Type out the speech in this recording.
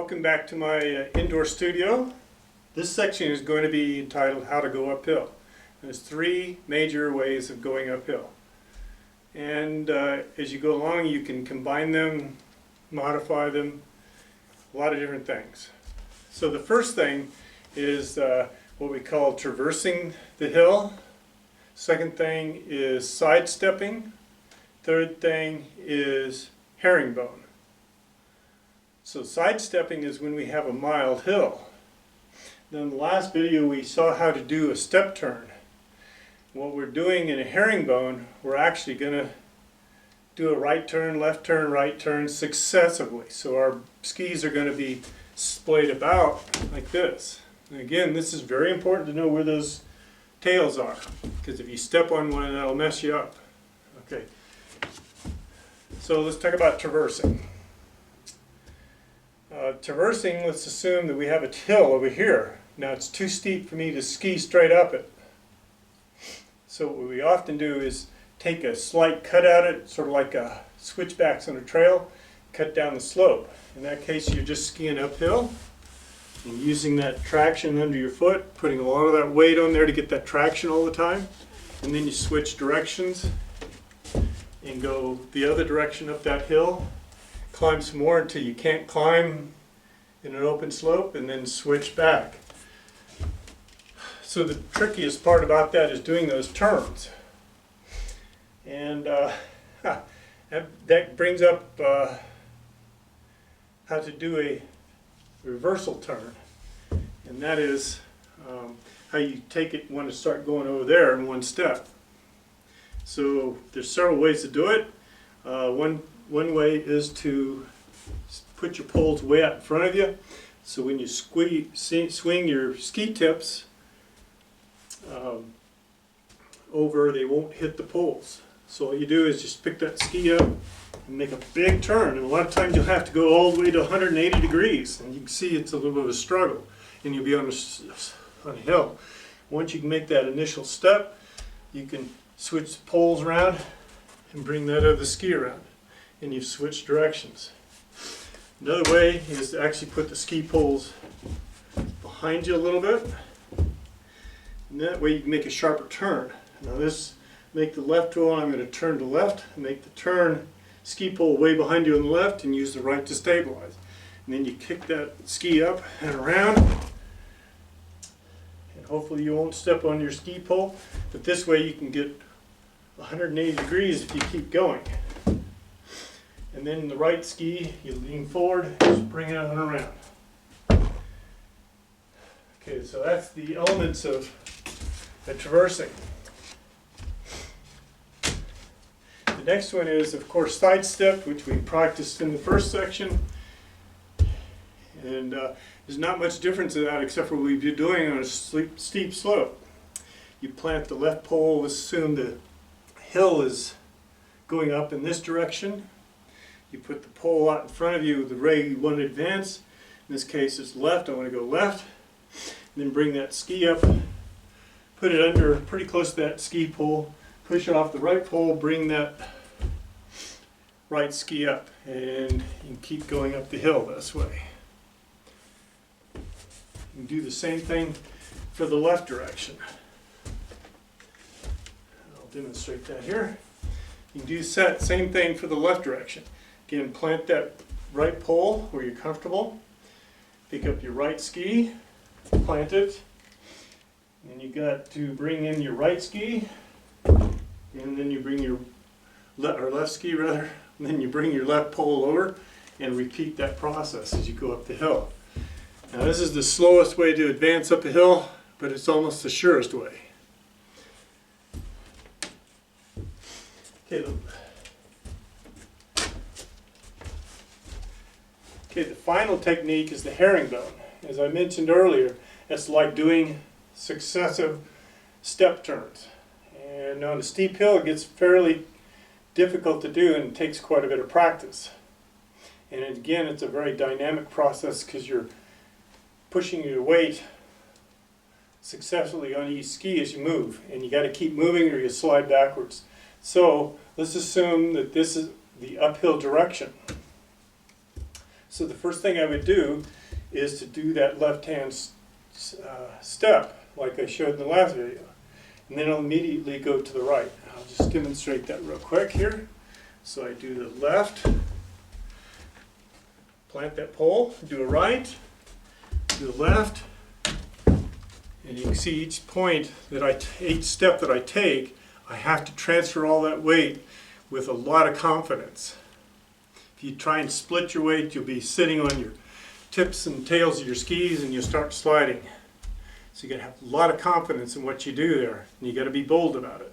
Welcome back to my indoor studio. This section is going to be entitled How to Go Uphill. There's three major ways of going uphill. And as you go along, you can combine them, modify them, a lot of different things. So the first thing is what we call traversing the hill. Second thing is sidestepping. Third thing is herringbone. So sidestepping is when we have a mild hill. Then in the last video we saw how to do a step turn. What we're doing in a herringbone, we're actually going to do a right turn, right turn successively. So our skis are going to be splayed about like this. And again, this is very important to know where those tails are, because if you step on one, that'll mess you up. Okay. So let's talk about traversing. Traversing, let's assume that we have a hill over here. Now it's too steep for me to ski straight up it. So what we often do is take a slight cut at it, sort of like a switchbacks on a trail, cut down the slope. In that case, you're just skiing uphill and using that traction under your foot, putting a lot of that weight on there to get that traction all the time. And then you switch directions and go the other direction up that hill. Climb some more until you can't climb in an open slope, and then switch back. So the trickiest part about that is doing those turns. And that brings up how to do a reversal turn. And that is how you take it when to start going over there in one step. So there's several ways to do it. One way is to put your poles way out in front of you, so when you swing your ski tips over, they won't hit the poles. So all you do is just pick that ski up and make a big turn, and a lot of times you'll have to go all the way to 180 degrees, and you can see it's a little bit of a struggle, and you'll be on a hill. Once you can make that initial step, you can switch the poles around and bring that other ski around, and you've switched directions. Another way is to actually put the ski poles behind you a little bit, and that way you can make a sharper turn. Now this, make the left roll, I'm going to turn to left, make the turn ski pole way behind you on the left, and use the right to stabilize. And then you kick that ski up and around, and hopefully you won't step on your ski pole, but this way you can get 180 degrees if you keep going. And then the right ski, you lean forward, just bring it on around. Okay, so that's the elements of the traversing. The next one is, of course, sidestep, which we practiced in the first section. And there's not much difference in that except for what we'd be doing on a steep slope. You plant the left pole, assume the hill is going up in this direction. You put the pole out in front of you with the ray you want to advance. In this case it's left, I want to go left. And then bring that ski up, put it under pretty close to that ski pole, push it off the right pole, bring that right ski up, and you can keep going up the hill this way. You can do the same thing for the left direction. I'll demonstrate that here. You can do the same thing for the left direction. Again, plant that right pole where you're comfortable. Pick up your right ski, plant it. And you got to bring in your right ski, and then you bring your left ski rather, and then you bring your left pole over, and repeat that process as you go up the hill. Now this is the slowest way to advance up a hill, but it's almost the surest way. Okay, the final technique is the herringbone. As I mentioned earlier, it's like doing successive step turns. And on a steep hill it gets fairly difficult to do, and it takes quite a bit of practice. And again, it's a very dynamic process because you're pushing your weight successfully on each ski as you move, and you got to keep moving or you slide backwards. So let's assume that this is the uphill direction. So the first thing I would do is to do that left-hand step, like I showed in the last video. And then I'll immediately go to the right. I'll just demonstrate that real quick here. So I do the left, plant that pole, do a right, do the left, and you can see each point that each step that I take, I have to transfer all that weight with a lot of confidence. If you try and split your weight, you'll be sitting on your tips and tails of your skis and you'll start sliding. So you got to have a lot of confidence in what you do there, and you got to be bold about it.